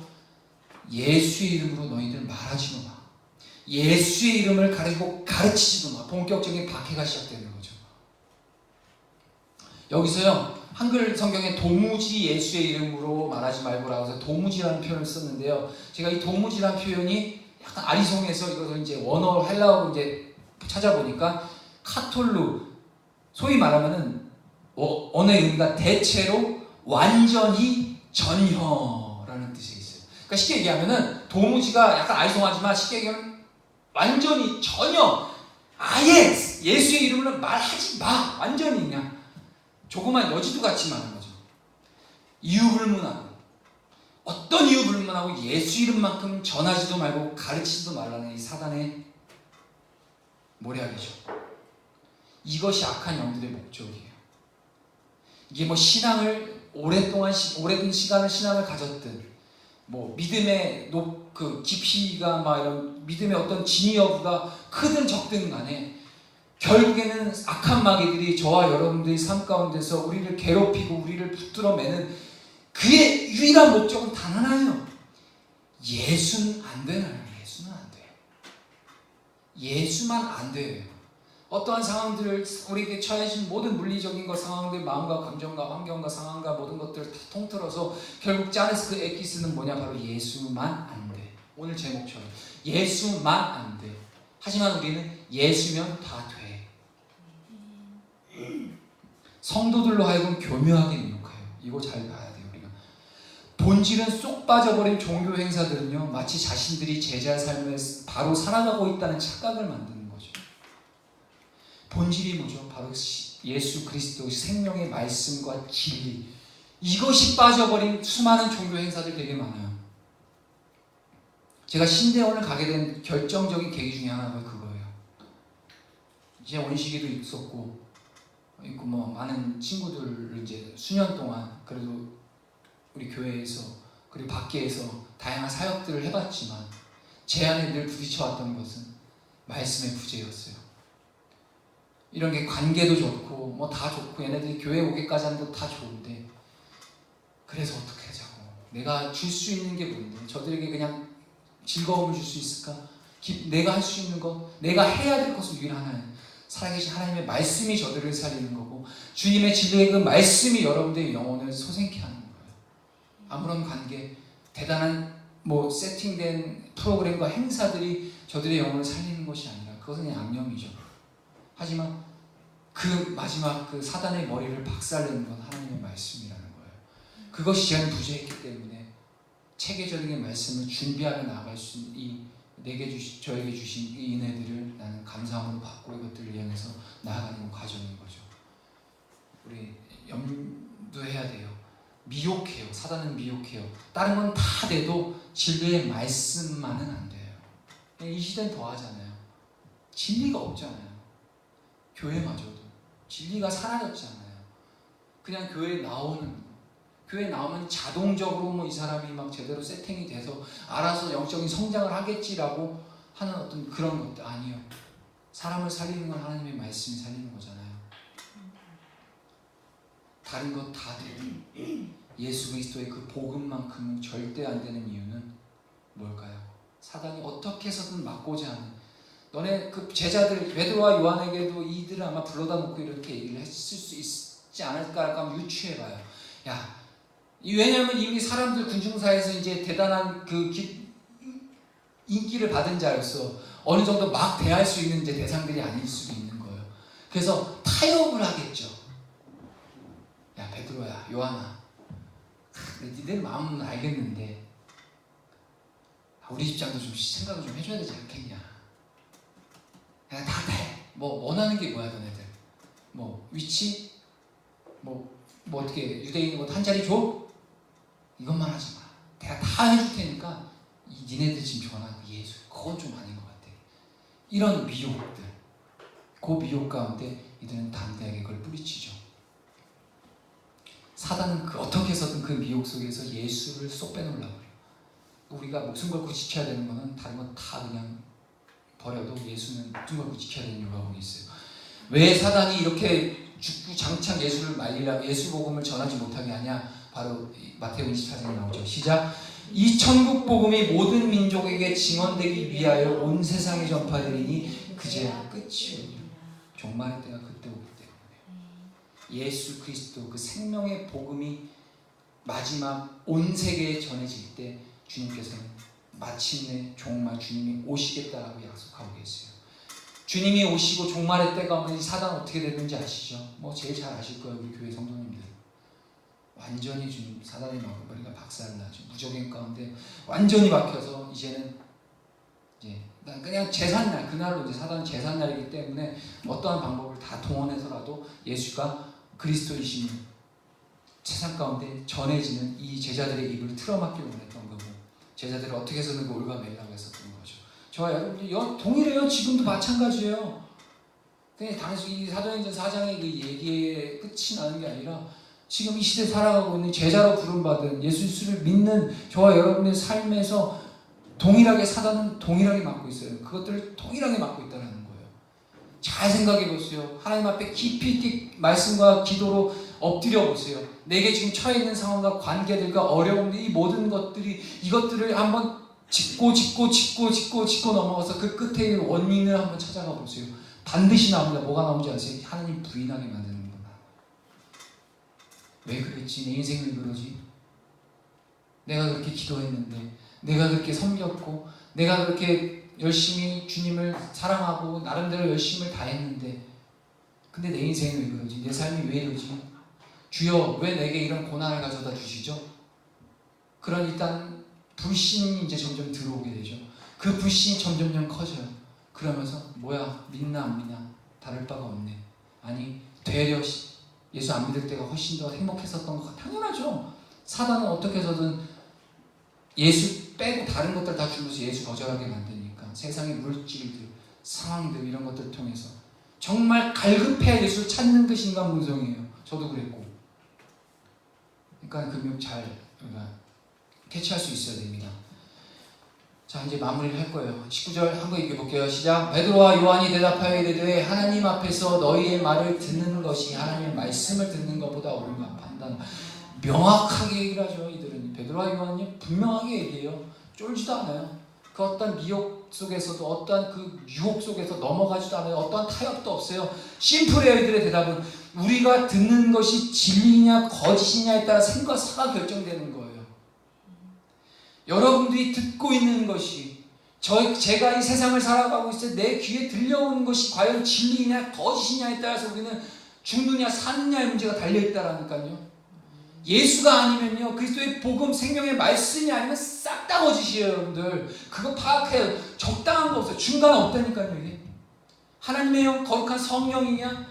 예수의 이름으로 너희들 말하지도 마. 예수의 이름을 가리고 가르치지도 마. 본격적인 박해가 시작되는 거죠. 여기서요, 한글 성경에 도무지 예수의 이름으로 말하지 말고라고 해서 도무지라는 표현을 썼는데요. 제가 이 도무지라는 표현이 약간 아리송해서 이것을 이제 원어 헬라어로 이제 찾아보니까 카톨루, 소위 말하면은 언어의 의미가 대체로 완전히 전혀라는 뜻이 있어요. 그러니까 쉽게 얘기하면은 도무지가 약간 아리송하지만 쉽게 얘기하면 완전히 전혀 아예 예수의 이름으로 말하지 마. 완전히 그냥 조그만 여지도 같이 말하는 거죠. 이유불문하고 어떤 이유불문하고 예수 이름만큼 전하지도 말고 가르치지도 말라는 이 사단의 모략이죠. 이것이 악한 영들의 목적이에요. 이게 뭐 신앙을 오랜 시간을 신앙을 가졌든 뭐 믿음의 그 깊이가 막 이런 믿음의 어떤 진위 여부가 크든 적든 간에 결국에는 악한 마귀들이 저와 여러분들의 삶 가운데서 우리를 괴롭히고 우리를 붙들어 매는 그의 유일한 목적은 단 하나예요. 예수는 안 되나요? 예수는 안 돼요. 예수만 안 돼요. 어떠한 상황들을 우리에게 처해진 모든 물리적인 것, 상황들, 마음과 감정과 환경과 상황과 모든 것들을 다 통틀어서 결국 짜내서 그 엑기스는 뭐냐? 바로 예수만 안 돼. 오늘 제목처럼 예수만 안 돼. 하지만 우리는 예수면 다 돼. 성도들로 하여금 교묘하게 미혹해요. 이거 잘 봐야 돼요. 우리가 본질은 쏙 빠져버린 종교 행사들은요, 마치 자신들이 제자의 삶을 바로 살아가고 있다는 착각을 만드는 거죠. 본질이 뭐죠? 바로 예수 그리스도의 생명의 말씀과 진리, 이것이 빠져버린 수많은 종교 행사들 되게 많아요. 제가 신대원을 가게 된 결정적인 계기 중에 하나가 그거예요. 이제 원식이도 있었고 뭐 많은 친구들을 이제 수년 동안 그래도 우리 교회에서 그리고 밖에서 다양한 사역들을 해봤지만 제 안에 늘 부딪혀왔던 것은 말씀의 부재였어요. 이런 게 관계도 좋고 뭐 다 좋고 얘네들이 교회 오기까지 하는 것도 다 좋은데, 그래서 어떻게 하자고, 내가 줄 수 있는 게 뭔데, 저들에게 그냥 즐거움을 줄 수 있을까? 내가 할 수 있는 것, 내가 해야 될 것은 유일 하나예요. 살아계신 하나님의 말씀이 저들을 살리는 거고 주님의 진리의 그 말씀이 여러분들의 영혼을 소생케 하는 거예요. 아무런 관계, 대단한 뭐 세팅된 프로그램과 행사들이 저들의 영혼을 살리는 것이 아니라 그것은 그냥 양념이죠. 하지만 그 마지막 그 사단의 머리를 박살내는 건 하나님의 말씀이라는 거예요. 그것이 제한 부재했기 때문에 체계적인 말씀을 준비하며 나아갈 수 있는 이 저에게 주신 이 은혜들을 나는 감사함으로 받고 이것들을 향해서 나아가는 과정인 거죠. 우리 염두해야 돼요. 미혹해요. 사단은 미혹해요. 다른 건 다 돼도 진리의 말씀만은 안 돼요. 이 시대는 더 하잖아요. 진리가 없잖아요. 교회마저도 진리가 사라졌잖아요. 그냥 교회에 나오면 자동적으로 뭐 이 사람이 막 제대로 세팅이 돼서 알아서 영적인 성장을 하겠지라고 하는 어떤 그런 것도 아니에요. 사람을 살리는 건 하나님의 말씀이 살리는 거잖아요. 다른 것 다 되고 예수 그리스도의 그 복음만큼은 절대 안 되는 이유는 뭘까요? 사단이 어떻게 해서든 막고자 하는, 너네 그 제자들 베드로와 요한에게도 이들을 아마 불러다 놓고 이렇게 얘기를 했을 수 있지 않을까 하면 유추해봐요. 야, 왜냐하면 이미 사람들 군중사에서 이제 대단한 그 인기를 받은 자로서 어느 정도 막 대할 수 있는 이제 대상들이 아닐 수도 있는 거예요. 그래서 타협을 하겠죠. 야, 베드로야, 요한아, 니들 마음은 알겠는데 우리 입장도 좀 생각을 좀 해줘야 되지 않겠냐. 야, 다 돼. 뭐 원하는 게 뭐야, 너네들? 뭐 위치? 뭐 어떻게 유대인 뭐 한 자리 줘? 이것만 하지 마. 내가 다 해줄 테니까 니네들 지금 좋아하는 예수, 그건 좀 아닌 것 같아. 이런 미혹들, 그 미혹 가운데 이들은 담대하게 그걸 뿌리치죠. 사단은 어떻게 해서든 그 미혹 속에서 예수를 쏙 빼놓으려고 해요. 우리가 목숨 걸고 지켜야 되는 거는 다른 건 다 그냥 버려도 예수는 목숨 걸고 지켜야 되는 이유가 거기 있어요. 왜 사단이 이렇게 죽고 장창 예수를 말리려고 예수 복음을 전하지 못하게 하냐? 바로 마태복음 24장에 나오죠. 시작. 이 천국 복음이 모든 민족에게 증언되기 위하여 온 세상에 전파되리니 그제야 끝이 오리라. 종말의 때가 그때 오기 때문에 예수 그리스도 그 생명의 복음이 마지막 온 세계에 전해질 때 주님께서는 마침내 종말 주님이 오시겠다라고 약속하고 계세요. 주님이 오시고 종말의 때가 오면 사단 어떻게 됐는지 아시죠? 뭐 제일 잘 아실 거예요, 우리 교회 성도님들. 완전히 주님 사단이 막 머리가 박살나죠. 무적행 가운데 완전히 박혀서 이제는 이제 그냥 제삿날, 그날로 이제 사단은 제삿날이기 때문에 어떠한 방법을 다 동원해서라도 예수가 그리스도이심을 세상 가운데 전해지는 이 제자들의 입을 틀어막기를 원했던 거고, 제자들을 어떻게 해서든 그 올가매려고 했었던 거죠. 저와 여러분이 동일해요. 지금도 마찬가지예요. 그냥 당시 이 사도행전 4장의 그 얘기의 끝이 나는 게 아니라 지금 이 시대에 살아가고 있는 제자로 부름받은 예수를 믿는 저와 여러분의 삶에서 동일하게 사단은 동일하게 막고 있어요. 그것들을 동일하게 막고 있다는 거예요. 잘 생각해 보세요. 하나님 앞에 깊이 있게 말씀과 기도로 엎드려 보세요. 내게 지금 처해 있는 상황과 관계들과 어려움들, 이 모든 것들이 이것들을 한번 짚고 넘어가서 그 끝에 있는 원인을 한번 찾아가 보세요. 반드시 나옵니다. 뭐가 나오는지 아세요? 하나님 부인하게 만드는 거다. 왜 그랬지? 내 인생이 왜 그러지? 내가 그렇게 기도했는데, 내가 그렇게 섬겼고, 내가 그렇게 열심히 주님을 사랑하고 나름대로 열심을 다했는데, 근데 내 인생이 왜 그러지? 내 삶이 왜 이러지? 주여, 왜 내게 이런 고난을 가져다 주시죠? 그런 일단 불신이 이제 점점 들어오게 되죠. 그 불신이 점점 커져요. 그러면서 뭐야, 믿나 안 믿나 다를 바가 없네. 아니, 되려 예수 안 믿을 때가 훨씬 더 행복했었던 거 당연하죠. 사단은 어떻게 해서든 예수 빼고 다른 것들 다 주면서 예수 거절하게 만드니까 세상의 물질들, 상황들 이런 것들을 통해서 정말 갈급해야 예수를 찾는 것이 인간 본성이에요. 저도 그랬고. 그러니까 금욕 잘 우리가 캐치할 수 있어야 됩니다. 자, 이제 마무리를 할 거예요. 19절 한번 읽어볼게요. 시작. 베드로와 요한이 대답하여 이르되 하나님 앞에서 너희의 말을 듣는 것이 하나님의 말씀을 듣는 것보다 옳은가 판단. 명확하게 얘기를 하죠. 이들은 베드로와 요한이 분명하게 얘기해요. 쫄지도 않아요. 그 어떤 미혹 속에서도 어떠한 그 유혹 속에서 넘어가지도 않아요. 어떠한 타협도 없어요. 심플해요. 이들의 대답은 우리가 듣는 것이 진리냐 거짓이냐에 따라 생과 사가 결정되는 거예요. 여러분들이 듣고 있는 것이 제가 이 세상을 살아가고 있을 때 내 귀에 들려오는 것이 과연 진리냐 거짓이냐에 따라서 우리는 죽느냐 사느냐의 문제가 달려있다라니까요. 예수가 아니면요, 그리스도의 복음, 생명의 말씀이 아니면 싹 다 거짓이에요, 여러분들. 그거 파악해요. 적당한 거 없어요. 중간 없다니까요, 이게. 하나님의 영, 거룩한 성령이냐,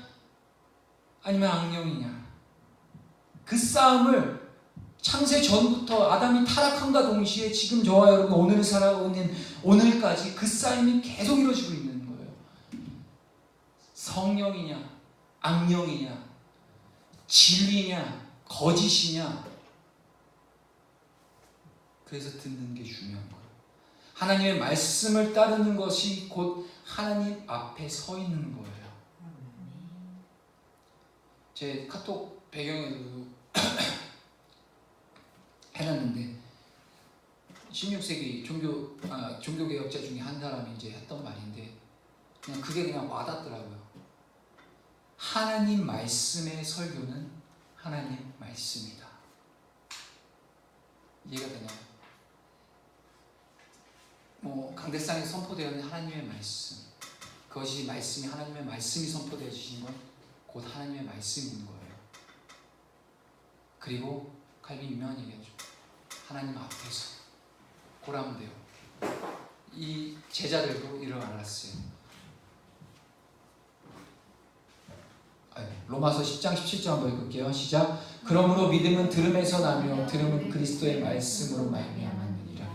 아니면 악령이냐. 그 싸움을 창세 전부터 아담이 타락함과 동시에 지금 저와 여러분 오늘 살아가고 있는 오늘까지 그 싸움이 계속 이루어지고 있는 거예요. 성령이냐, 악령이냐, 진리냐, 거짓이냐. 그래서 듣는 게 중요한 거예요. 하나님의 말씀을 따르는 것이 곧 하나님 앞에 서 있는 거예요. 제 카톡 배경에도 해놨는데 16세기 종교개혁자 중에 한 사람이 이제 했던 말인데 그게 그냥 와닿더라고요. 하나님 말씀의 설교는 하나님 말씀이다. 이해가 되나요? 강대상에 선포되어있는 하나님의 말씀, 그것이 말씀이 하나님의 말씀이 선포되어 주신 건 곧 하나님의 말씀인 거예요. 그리고 칼빈 유명한 얘기하죠. 하나님 앞에서 고라면 돼요. 이 제자들도 이를 알았어요. 로마서 10장 17절 한번 읽을게요. 시작. 그러므로 믿음은 들음에서 나며 들음은 그리스도의 말씀으로 말미암았느니라.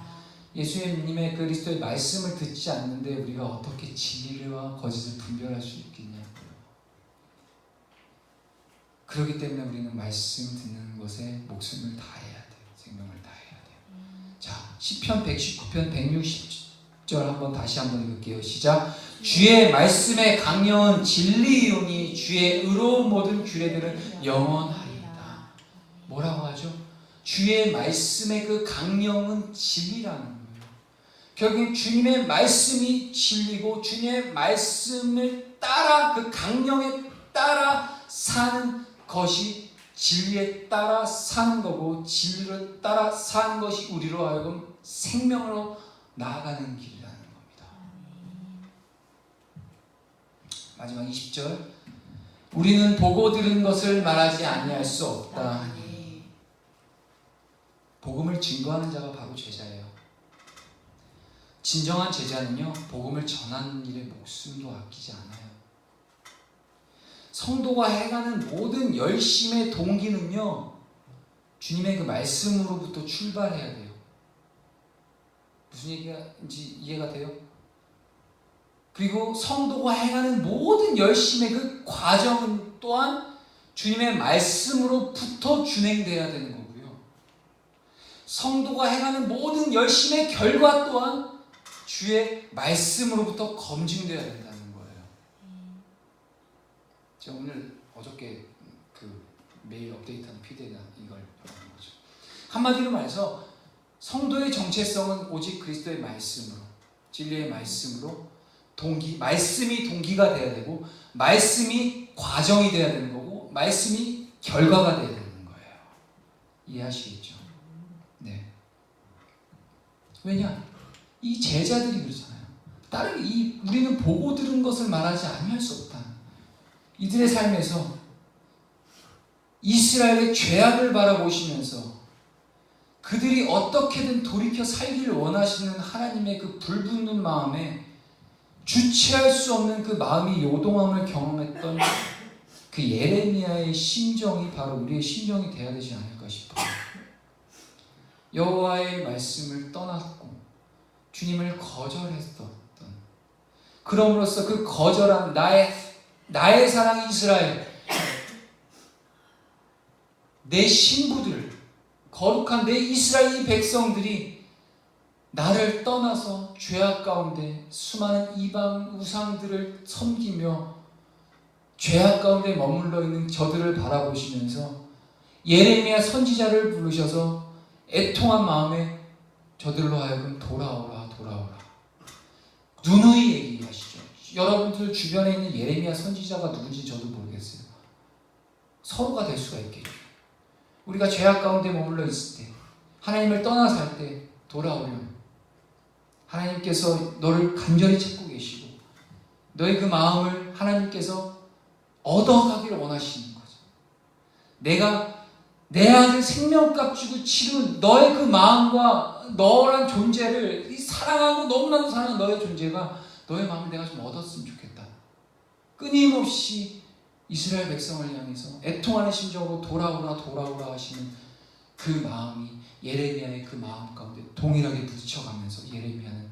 예수의 믿음의 그리스도의 말씀을 듣지 않는데 우리가 어떻게 진리와 거짓을 분별할 수 있겠냐고요. 그렇기 때문에 우리는 말씀 듣는 것에 목숨을 다해야 돼요. 생명을 다해야 돼요. 자, 시편 119편 160절 한번 다시 한번 읽을게요. 시작. 주의 말씀의 강령은 진리이오니 주의 의로운 모든 규례들은 영원하리이다. 뭐라고 하죠? 주의 말씀의 그 강령은 진리라는 거예요. 결국 주님의 말씀이 진리고 주님의 말씀을 따라 그 강령에 따라 사는 것이 진리에 따라 사는 거고 진리를 따라 사는 것이 우리로 하여금 생명으로 나아가는 길이라는 겁니다. 마지막 20절. 우리는 보고 들은 것을 말하지 아니할 수 없다. 복음을 증거하는 자가 바로 제자예요. 진정한 제자는요, 복음을 전하는 일에 목숨도 아끼지 않아요. 성도가 해가는 모든 열심의 동기는요, 주님의 그 말씀으로부터 출발해야 돼요. 무슨 얘기인지 이해가 돼요? 그리고 성도가 해가는 모든 열심의 그 과정은 또한 주님의 말씀으로부터 준행돼야 되는 거고요. 성도가 해가는 모든 열심의 결과 또한 주의 말씀으로부터 검증돼야 된다는 거예요. 제가 어저께 그 메일 업데이트한 PD에다 이걸 말하는 거죠. 한마디로 말해서 성도의 정체성은 오직 그리스도의 말씀으로, 진리의 말씀으로 말씀이 동기가 돼야 되고, 말씀이 과정이 돼야 되는 거고, 말씀이 결과가 돼야 되는 거예요. 이해하시겠죠? 네. 왜냐? 이 제자들이 그러잖아요. 우리는 보고 들은 것을 말하지 아니할 수 없다. 이들의 삶에서 이스라엘의 죄악을 바라보시면서 그들이 어떻게든 돌이켜 살기를 원하시는 하나님의 그 불붙는 마음에 주체할 수 없는 그 마음이 요동함을 경험했던 그 예레미야의 심정이 바로 우리의 심정이 되어야 되지 않을까 싶어요. 여호와의 말씀을 떠났고 주님을 거절했었던, 그럼으로써 그 거절한 나의 사랑 이스라엘, 내 신부들, 거룩한 내 이스라엘 백성들이 나를 떠나서 죄악 가운데 수많은 이방 우상들을 섬기며 죄악 가운데 머물러 있는 저들을 바라보시면서 예레미야 선지자를 부르셔서 애통한 마음에 저들로 하여금 돌아오라. 누누이 얘기하시죠. 여러분들 주변에 있는 예레미야 선지자가 누군지 저도 모르겠어요. 서로가 될 수가 있겠죠. 우리가 죄악 가운데 머물러 있을 때, 하나님을 떠나 살 때 돌아오면 하나님께서 너를 간절히 찾고 계시고 너의 그 마음을 하나님께서 얻어가기를 원하시는 거죠. 내 아들 생명값 주고 치른 너의 그 마음과 너란 존재를 이 사랑하고 너무나도 사랑하는 너의 존재가 너의 마음을 내가 좀 얻었으면 좋겠다. 끊임없이 이스라엘 백성을 향해서 애통하는 심정으로 돌아오라 하시는 그 마음이 예레미야의 그 마음 가운데 동일하게 부딪혀가면서 예레미야는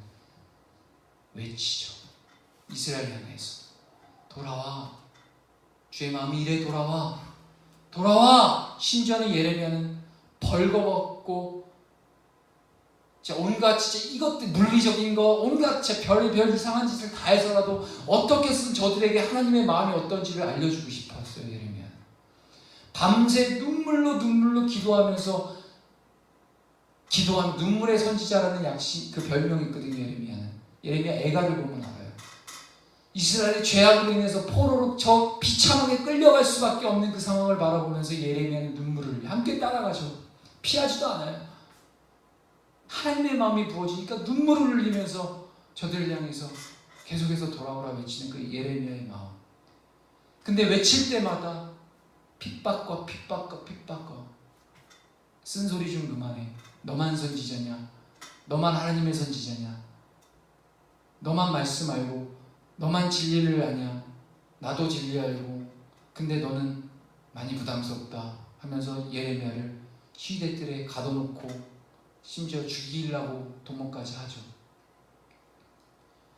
외치죠. 이스라엘 향해서 돌아와. 주의 마음이 이래 돌아와. 심지어는 예레미야는 벌거벗고 온갖 진짜 이것들 물리적인 거 온갖 진짜 별의별 이상한 짓을 다 해서라도 어떻게 해서든 저들에게 하나님의 마음이 어떤지를 알려주고 싶었어요. 예레미야는 밤새 눈물로 기도하면서 기도한 눈물의 선지자라는 그 별명이 있거든요. 예레미야 애가를 보면 알아요. 이스라엘의 죄악으로 인해서 포로로 저 비참하게 끌려갈 수밖에 없는 그 상황을 바라보면서 예레미야는 눈물을 흘려 함께 따라가죠. 피하지도 않아요. 하나님의 마음이 부어지니까 눈물을 흘리면서 저들을 향해서 계속해서 돌아오라 외치는 그 예레미야의 마음. 근데 외칠 때마다 핍박과 쓴소리 좀 그만해. 너만 선지자냐? 너만 하나님의 선지자냐? 너만 말씀 알고 너만 진리를 아냐? 나도 진리 알고 근데 너는 많이 부담스럽다 하면서 예레미야를 시대들에 가둬놓고 심지어 죽이려고 도모까지 하죠.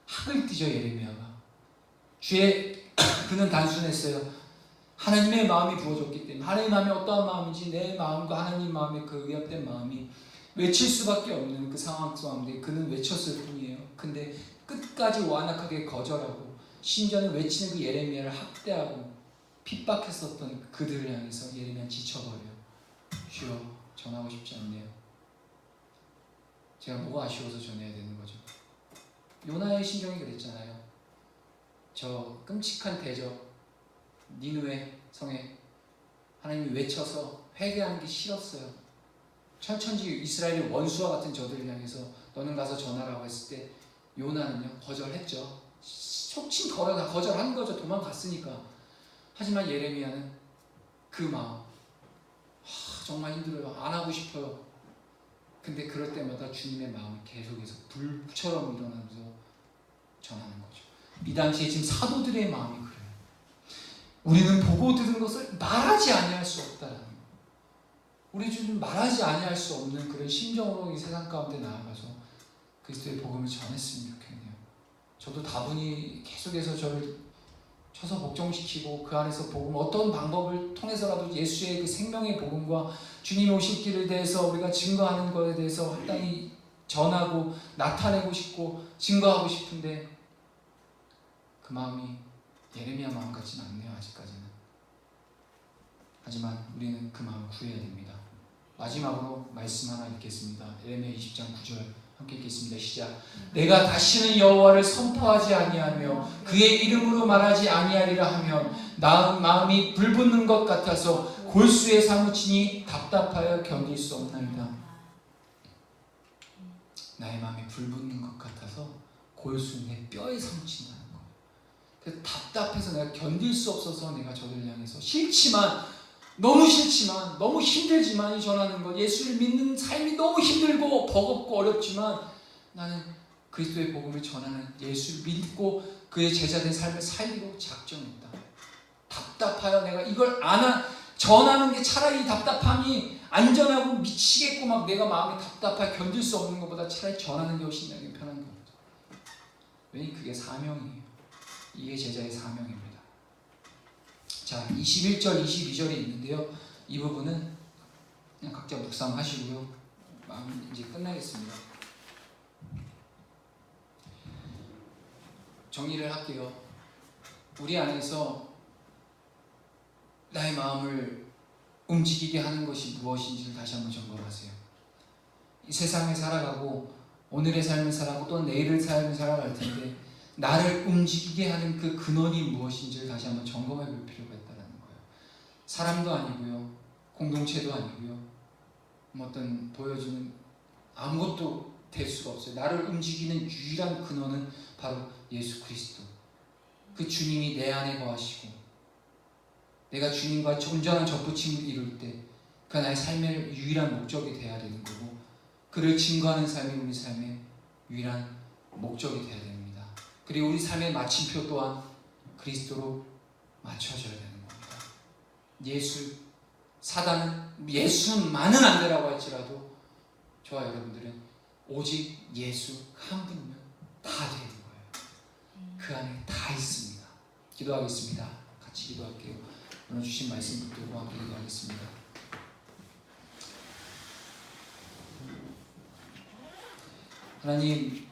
학을 띠죠. 예레미야가 그는 단순했어요. 하나님의 마음이 부어졌기 때문에 하나님의 마음이 어떠한 마음인지 내 마음과 하나님 마음의 그 의합된 마음이 외칠 수밖에 없는 그 상황 속인데 그는 외쳤을 뿐이에요. 근데 끝까지 완악하게 거절하고 심지어는 외치는 그 예레미야를 학대하고 핍박했었던 그들을 향해서 예레미야는 지쳐버려요. 주여 전하고 싶지 않네요. 제가 뭐가 아쉬워서 전해야 되는 거죠? 요나의 심정이 그랬잖아요. 저 끔찍한 대적 니느웨 성에 하나님이 외쳐서 회개하는 게 싫었어요. 천천지 이스라엘의 원수와 같은 저들을 향해서 너는 가서 전하라고 했을 때 요나는요 거절했죠. 속칭 거절한 거죠. 도망갔으니까. 하지만 예레미야는 그 마음 정말 힘들어요. 안 하고 싶어요. 근데 그럴 때마다 주님의 마음이 계속해서 불처럼 일어나면서 전하는 거죠. 이 당시에 지금 사도들의 마음이 그래요. 우리는 보고 들은 것을 말하지 아니할 수 없다라는 거. 우리 지금 말하지 아니할 수 없는 그런 심정으로 이 세상 가운데 나아가서 그리스도의 복음을 전했으면 좋겠네요. 저도 다분히 계속해서 저를 쳐서 복종시키고 그 안에서 복음 어떤 방법을 통해서라도 예수의 그 생명의 복음과 주님 오실 길에 대해서 우리가 증거하는 것에 대해서 합당히 전하고 나타내고 싶고 증거하고 싶은데 그 마음이 예레미야 마음 같지는 않네요. 아직까지는. 하지만 우리는 그 마음을 구해야 됩니다. 마지막으로 말씀 하나 읽겠습니다. 예레미야 20장 9절 함께 읽겠습니다. 시작. 내가 다시는 여호와를 선포하지 아니하며 그의 이름으로 말하지 아니하리라 하면 나 마음이 불붙는 것 같아서 골수에 사무치니 답답하여 견딜 수 없나이다. 나의 마음이 불붙는 것 같아서 골수 내 뼈에 사무친다는 거예요. 그래서 답답해서 내가 견딜 수 없어서 내가 저들을 향해서 너무 싫지만 너무 힘들지만 이 전하는 것 예수를 믿는 삶이 너무 힘들고 버겁고 어렵지만 나는 그리스도의 복음을 전하는 예수를 믿고 그의 제자된 삶을 살기로 작정했다. 답답하여 내가 이걸 전하는 게 차라리 답답함이 안전하고 미치겠고 막 내가 마음이 답답하게 견딜 수 없는 것보다 차라리 전하는 게 훨씬 나에게 편한 겁니다. 왜냐하면 그게 사명이에요. 이게 제자의 사명입니다. 자, 21절, 22절에 있는데요. 이 부분은 그냥 각자 묵상하시고요. 마음 이제 끝나겠습니다. 정리를 할게요. 우리 안에서 나의 마음을 움직이게 하는 것이 무엇인지를 다시 한번 점검하세요. 이 세상에 살아가고 오늘의 삶을 살아가고 또 내일의 삶을 살아갈 텐데 나를 움직이게 하는 그 근원이 무엇인지를 다시 한번 점검해 볼 필요가 있다는 거예요. 사람도 아니고요. 공동체도 아니고요. 어떤 보여주는 아무것도 될 수가 없어요. 나를 움직이는 유일한 근원은 바로 예수 그리스도. 그 주님이 내 안에 거하시고 내가 주님과 온전한 접붙임을 이룰 때 그 나의 삶의 유일한 목적이 되어야 되는 거고, 그를 증거하는 삶이 우리 삶의 유일한 목적이 되어야 됩니다. 그리고 우리 삶의 마침표 또한 그리스도로 맞춰져야 되는 겁니다. 사단은 예수만은 안 되라고 할지라도 저와 여러분들은 오직 예수 한 분이면 다 되는 거예요. 그 안에 다 있습니다. 기도하겠습니다. 같이 기도할게요. 오늘 주신 말씀 붙들고 함께 기도하겠습니다. 하나님,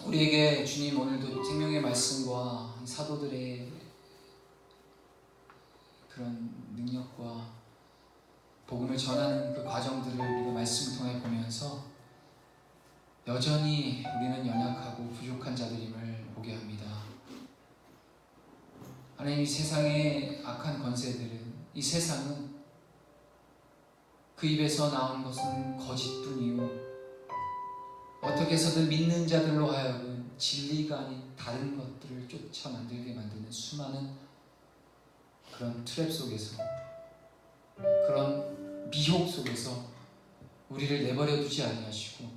우리에게 주님 오늘도 생명의 말씀과 사도들의 그런 능력과 복음을 전하는 그 과정들을 우리가 말씀을 통해 보면서 여전히 우리는 연약하고 부족한 자들임을 보게 합니다. 하나님, 이 세상의 악한 권세들은, 이 세상은 그 입에서 나온 것은 거짓뿐이요 어떻게 해서든 믿는 자들로 하여금 진리가 아닌 다른 것들을 쫓아 만들게 만드는 수많은 그런 트랩 속에서, 그런 미혹 속에서 우리를 내버려 두지 아니하시고